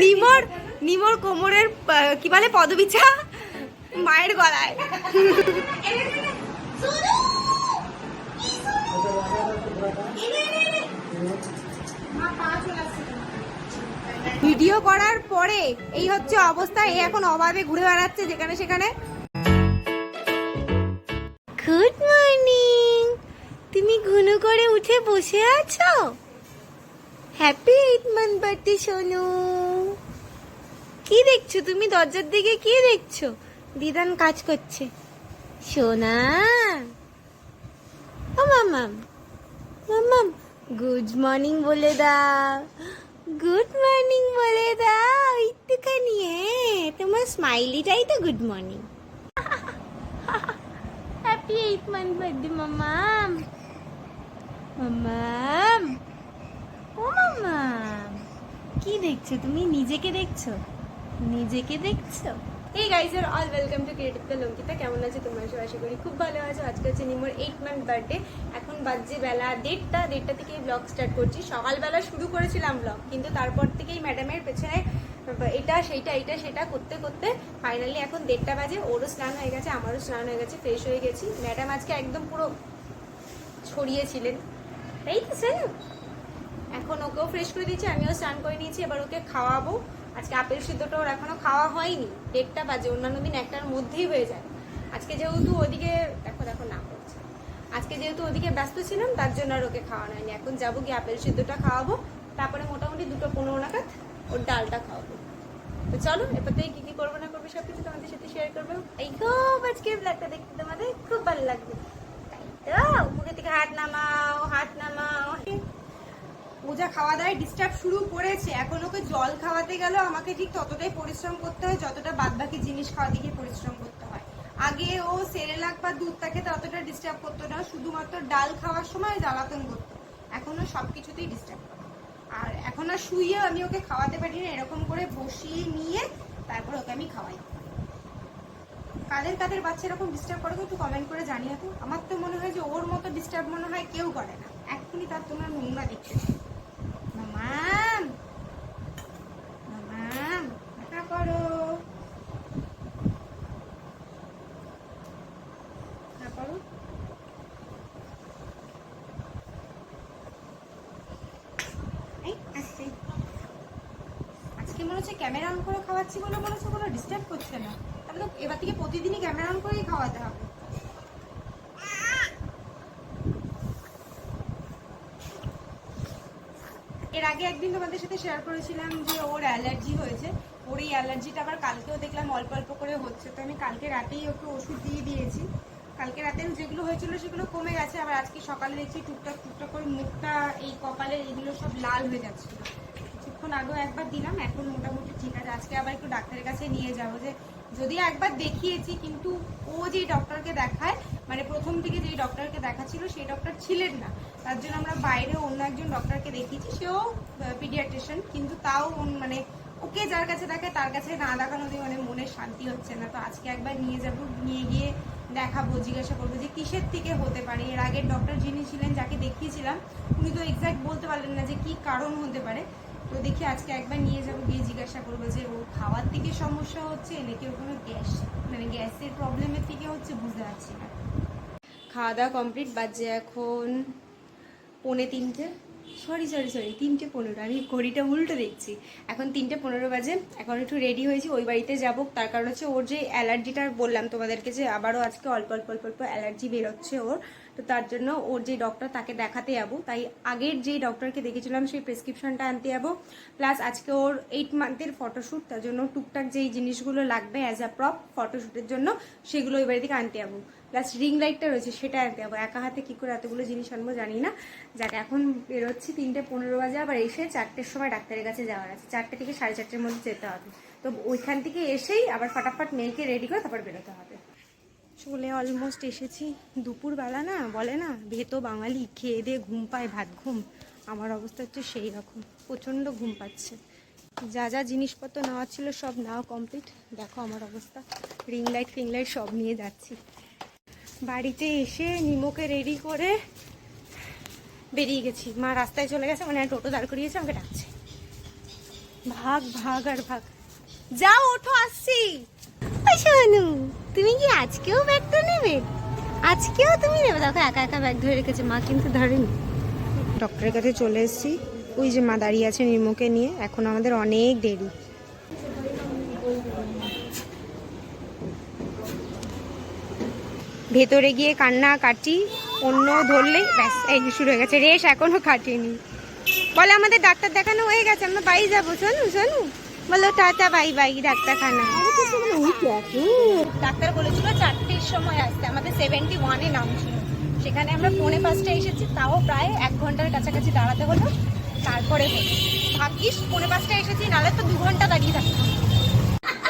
নিমোর নিমোর কোমরের কি বলে পদবিছা মায়ের গলায়। ভিডিও করার পরে এই হচ্ছে অবস্থা। এই এখন অবাধে ঘুরে বেড়াচ্ছে যেখানে সেখানে। গুড মর্নিং, তুমি ঘুনু করে উঠে বসে আছো? Happy 8 month birthday Sonu. কি দেখছো তুমি দরজার দিকে? কি দেখছো? দিদান কাজ করছে। সোনা ও মামাম, মামাম গুড মর্নিং বলে দাও, গুড মর্নিং বলে দাও একটুখানি। তোমার স্মাইলিটাই তো good morning. Happy 8 month birthday মামাম। মামাম ও মামাম, কি দেখছো তুমি? নিজেকে দেখছো? নিজেকে দেখছো? Hey guys are all welcome to creative the Lankita. কেমন আছে তোমরা সবাই? আশা করি খুব ভালো আছো। আজকে হচ্ছে নিমোর 8 মান্থ বার্থডে। এখন বাজছে বেলা 1:30 থেকে ব্লগ স্টার্ট করছি। সকালবেলা শুরু করেছিলাম ব্লগ, কিন্তু তারপর থেকেই ম্যাডামের পেছনে এটা সেটা করতে করতে ফাইনালি এখন 1:30 বাজে। ওরও স্নান হয়ে গেছে, আমারও স্নান হয়ে গেছে, ফ্রেশ হয়ে গেছি। ম্যাডাম আজকে একদম পুরো ছড়িয়েছিলেন, তাই তো স্যার? এখন ওকেও ফ্রেশ করে দিয়েছি, আমিও স্নান করে নিয়েছি। এবার ওকে খাওয়াবো। আজকে আপেল সিদ্ধটা ওর এখনো খাওয়া হয়নি, 1:30 বাজে। অন্যান্য দিন 1টার মধ্যেই হয়ে যায়। আজকে যেহেতু ওদিকে দেখো দেখো না করছে, আজকে যেহেতু ওদিকে ব্যস্ত ছিলাম তার জন্য আর ওকে খাওয়ানো হয়নি। এখন যাবো গিয়ে আপেল সিদ্ধটা খাওয়াবো, তারপরে মোটামুটি 2:15 নাগাদ ওর ডালটা খাওয়াবো। তো চলো এরপর থেকে কি কি করবো না করবো সবকিছু তোমাদের সাথে শেয়ার করবো। এই খুব আজকে ব্লগটা দেখতে তোমাদের খুব ভালো লাগবে, তাই তো? মুখে থেকে হাত নামাও, হাত নামাও। পূজা খাওয়া দাওয়ায় ডিস্টার্ব শুরু করেছে। এখন ওকে জল খাওয়াতে গেল আমাকে ঠিক ততটাই পরিশ্রম করতে হয় যতটা বাদবাকি জিনিস খাওয়াতে গিয়ে পরিশ্রম করতে হয়। আগে ও সেরেলাক বা দুধ তাকে ততটা ডিস্টার্ব করতো না, শুধুমাত্র ডাল খাওয়ার সময় জ্বালাতন করতো। এখন ও সবকিছুতেই ডিস্টার্ব করে। আর এখন আর শুইয়ে আমি ওকে খাওয়াতে পারি না, এরকম করে বসিয়ে নিয়ে তারপর ওকে আমি খাওয়াই। কাদের কাদের বাচ্চা এরকম ডিস্টার্ব করে একটু কমেন্ট করে জানিয়ে তো। আমার তো মনে হয় যে ওর মতো ডিস্টার্ব মনে হয় কেউ করে না। এক্ষুনি তার তোমরা নোংরা দেখতে। মামাম মামাম দেখা করো, দেখা করো। এই আসছে। আজকে মনে হচ্ছে ক্যামেরা অন করে খাওয়াচ্ছি বলে মনে হচ্ছে কোনো ডিস্টার্ব করছে না। তাহলে তো এবার থেকে প্রতিদিনই ক্যামেরা অন করেই খাওয়াতে হবে। এর আগে একদিন তোমাদের সাথে শেয়ার করেছিলাম যে ওর অ্যালার্জি হয়েছে। ওর এই অ্যালার্জিটা আবার কালকেও দেখলাম অল্প অল্প করে হচ্ছে। তো আমি কালকে রাতেই ওকে ওষুধ দিয়ে দিয়েছি। কালকে রাতে যেগুলো হয়েছিল সেগুলো কমে গেছে। আবার আজকে সকালে দেখছি টুকটাক টুকটাক করে মুখটা, এই কপালের এইগুলো সব লাল হয়ে যাচ্ছিল। কিছুক্ষণ আগেও একবার দিলাম, এখন মোটামুটি ঠিক আছে। আজকে আবার একটু ডাক্তারের কাছে নিয়ে যাবো। যে যদিও একবার দেখিয়েছি, কিন্তু ও যেই ডক্টরকে দেখায়, মানে প্রথম থেকে যেই ডক্টরকে দেখাচ্ছিল সেই ডক্টর ছিলেন না। তার জন্য আমরা বাইরে অন্য একজন ডক্টরকে দেখিয়েছি, সেও পিডিয়াট্রিশিয়ান। কিন্তু তাও মানে ওকে যার কাছে দেখায় তার কাছে না দেখানো দিয়ে মানে মনে শান্তি হচ্ছে না। তো আজকে একবার নিয়ে যাব, নিয়ে গিয়ে দেখাবো, জিজ্ঞাসা করবো যে কিসের থেকে হতে পারে। এর আগের ডক্টর যিনি ছিলেন, যাকে দেখিয়েছিলাম, উনি তো এক্স্যাক্ট বলতে পারলেন না যে কি কারণ হতে পারে। তো দেখি আজকে একবার নিয়ে যাবো, গিয়ে জিজ্ঞাসা করবো যে ও খাওয়ার থেকে সমস্যা হচ্ছে নাকি ওর কোনো গ্যাস, মানে গ্যাসের প্রবলেমের থেকে হচ্ছে, বুঝতে পারছি না। খাওয়া দাওয়া কমপ্লিট, বাজে এখন 2:45। সরি 3:15। আমি ঘড়িটা উল্টো দেখছি। এখন 3:15 বাজে। এখন একটু রেডি হয়েছি, ওই বাড়িতে যাব। তার কারণ হচ্ছে ওর যে অ্যালার্জিটা বললাম তোমাদেরকে, যে আবারও আজকে অল্প অল্প অল্প অল্প অ্যালার্জি বেরোচ্ছে ওর। তো তার জন্য ওর যে ডক্টর তাকে দেখাতে যাবো। তাই আগের যেই ডক্টরকে দেখেছিলাম সেই প্রেসক্রিপশনটা আনতে যাবো। প্লাস আজকে ওর 8 মান্থের ফটোশ্যুট, তার জন্য টুকটাক যেই জিনিসগুলো লাগবে অ্যাজ আ প্রপ ফটোশ্যুটের জন্য, সেগুলো ওই বাড়ি থেকে আনতে যাবো। প্লাস রিং লাইটটা রয়েছে, সেটা আনতে যাবো। একা হাতে কী করে এতগুলো জিনিস আনবো জানি না। যাকে এখন বেরোচ্ছি 3:15 বাজে। আবার এসে 4টের সময় ডাক্তারের কাছে যাওয়ার আছে। 4টে থেকে 4:30-এর মধ্যে যেতে হবে। তো ওইখান থেকে এসেই আবার ফটাফট মেয়েকে রেডি করে তারপর বেরোতে হবে। চলে অলমোস্ট এসেছি। দুপুরবেলা না বলে না, ভেতো বাঙালি, খেয়ে দিয়ে ঘুম পায় ভাত ঘুম। আমার অবস্থা হচ্ছে সেই রকম, প্রচণ্ড ঘুম পাচ্ছে। যা যা জিনিসপত্র নেওয়া ছিল সব নেওয়া কমপ্লিট। দেখো আমার অবস্থা, রিং লাইট ফিং লাইট সব নিয়ে যাচ্ছি। বাড়িতে এসে নিমোকে রেডি করে বেরিয়ে গেছি। মা রাস্তায় চলে গেছে, মানে টোটো দাঁড় করিয়েছে, আমাকে ডাকছে। ভাগ ভাগ আর ভাগ, যাও ওঠো, আসছি। শোনু, তুমি কি আজকেও ব্যাগটা নেবে? আজকেও তুমি নেবে? দেখো একা একা ব্যাগ ধরে রেখেছে, মা কিন্তু ধরেনি। ডক্টরের কাছে চলে এসেছি, ওই যে মা দাঁড়িয়ে আছে নির্মকে নিয়ে। এখন আমাদের অনেক দেরি। ভেতরে গিয়ে কান্না কাটি, অন্য ধরলেই ব্যাস এই শুরু হয়ে গেছে রেশ, এখনো কাটেনি। বলে আমাদের ডাক্তার দেখানো হয়ে গেছে, আমরা বাড়ি যাবো। শোনু শোনু বলো টাটা বাই বাই ডাক্তারখানা। ডাক্তার বলেছিল 4টের সময় আসতে, আমাদের 71-এ নাম ছিল, সেখানে আমরা 4:45 এসেছি, তাও প্রায় 1 ঘন্টার কাছাকাছি দাঁড়াতে হলো। তারপরে ভাগ্যিস 4:45 এসেছি, নাহলে তো 2 ঘন্টা দাঁড়িয়ে থাকতাম।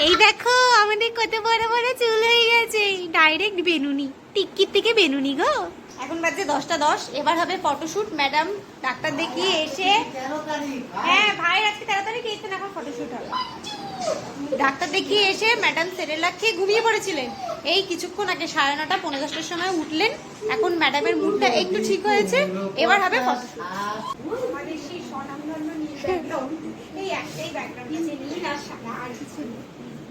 এই দেখো আমাদের কত বড় বড় চুল হয়ে গেছে, ডাইরেক্ট বেনুনি, টিক্কির থেকে বেনুনি গো। এখন বাজে 10টা 10, এবার হবে ফটোশুট। ম্যাডাম ডাক্তার দেখিয়ে এসে, হ্যাঁ ভাই আজকে 13 তারিখ, এই তো এখন ফটোশুট হবে। ডাক্তার দেখিয়ে এসে ম্যাডাম সেরেলাক খেয়ে ঘুমিয়ে পড়েছিলেন, এই কিছুক্ষণ আগে 9:30 পৌনে 10টার সময় উঠলেন। এখন ম্যাডামের মুডটা একটু ঠিক হয়েছে, এবার হবে ফটোশুট। আমাদের সেই স্বনামধন্য নীল ব্যাকগ্রাউন্ড, এই একটাই ব্যাকগ্রাউন্ড আছে, নীল আর সাদা, আর কিছু নেই।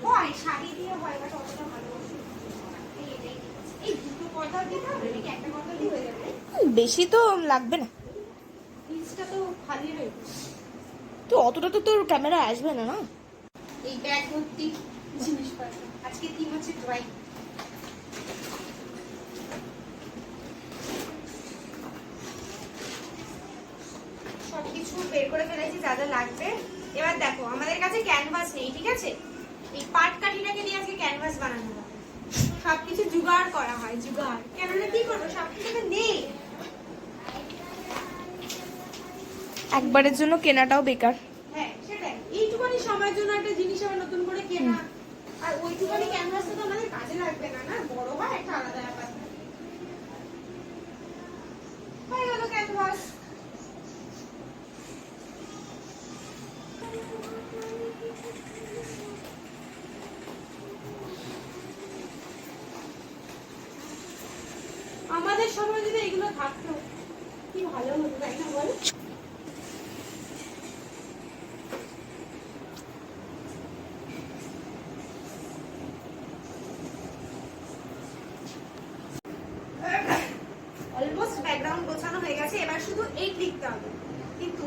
হয় শাড়ি দিয়ে হয়, বাট অতটা ভালোবাসি এই দুটো পর্দা দিতে হবে নাকি একটা পর্দা দিয়ে হয়ে যাবে? বেশি তো লাগবে না, পিসটা তো খালি রয়েছে, তো অতটা তো তোর ক্যামেরা আসবে না। না এই ব্যাগ ভর্তি জিনিসপত্র। আজকে থিম হচ্ছে ড্রয়িং। সবকিছু বের করে ফেলেছি যা যা লাগবে। এবার দেখো আমাদের কাছে ক্যানভাস নেই, ঠিক আছে? এই পাট কাঠিটাকে দিয়ে আজকে ক্যানভাস বানানো হবে। সবকিছু জোগাড় করা হয়, জোগাড়। কেননা কি করবো, সবকিছু তো নেই। একবারের জন্য কেনাটাও বেকার। হ্যাঁ সেটাই, এইটুখানি সময়ের জন্য একটা জিনিস আবার নতুন করে কেনা, আর ওইটুখানি ক্যানভাস তো আমাদের কাজে লাগবে না, না বড় হয় একটা আলাদা ব্যাপার। হয়ে গেল ক্যানভাস। আমাদের সময় যদি এগুলো থাকতো কি ভালো হতো, তাই না বল? অলমোস্ট ব্যাকগ্রাউন্ড গোছানো হয়ে গেছে, এবার শুধু 8 লিখতে হবে। কিন্তু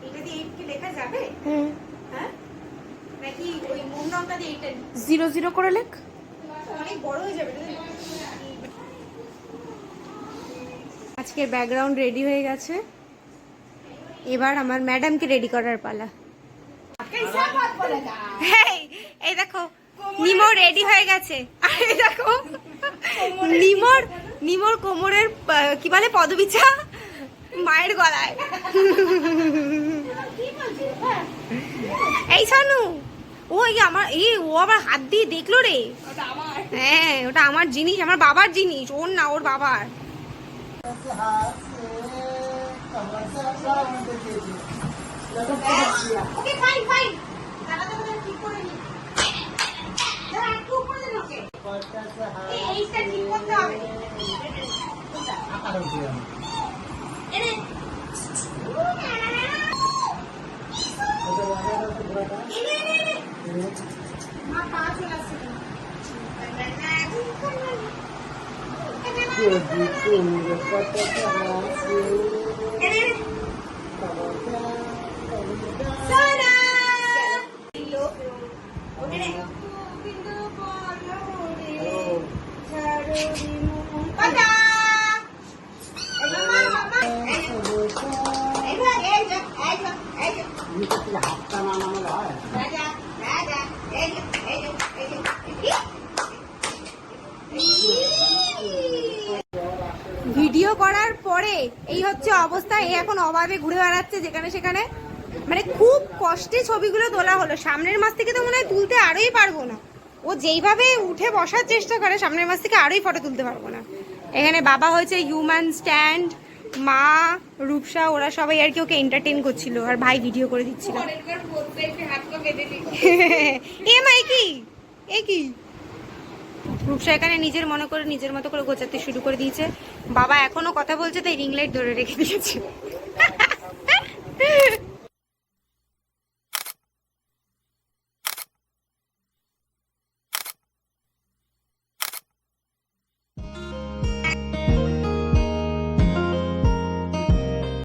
এটা দিয়ে 8 কি লেখা যাবে? হ্যাঁ নাকি ওই মোম রংটা দিয়ে 8 0 করে লেখ, অনেক বড় হয়ে যাবে। আজকের ব্যাকগ্রাউন্ড রেডি হয়ে গেছে, এবার আমার ম্যাডামকে রেডি করার পালা। এই দেখো নিমো রেডি হয়ে গেছে, আর এই দেখো নিমোর কোমরের কি বলে পদবিছা মায়ের গলায়। এই শানু, ওই আমার ও আবার হাত দিয়ে দেখলো রে। হ্যাঁ ওটা আমার জিনিস, আমার বাবার জিনিস, ওর না, ওর বাবার। ওকে ফাইন ফাইন, দাঁড়াতে হবে, ঠিক করে নি। দাঁড়া একটু উপরে দিন ওকে, এইটা ঠিক করতে হবে। এনে মা পা চলে আসছে। ভিডিও করার পরে এই হচ্ছে অবস্থা। এই এখন অভাবে ঘুরে বেড়াচ্ছে যেখানে সেখানে, মানে খুব কষ্টে ছবিগুলো তোলা হলো। সামনের মাস থেকে তো মনে হয় তুলতে আরোই পারবো না, ও যেইভাবে উঠে বসার চেষ্টা করে সামনের মাস থেকে আরোই ফটো তুলতে পারবো না। এখানে বাবা হয়েছে হিউম্যান স্ট্যান্ড, মা রূপসা, ওরা সবাই আর কি ওকে এন্টারটেইন করছিল, আর ভাই ভিডিও করে দিচ্ছিল। এ মা এ কি রূপসা এখানে নিজের মতো করে গোছাতে শুরু করে দিয়েছে। বাবা এখনো কথা বলছে, তাই রিং লাইট ধরে রেখে দিয়েছে।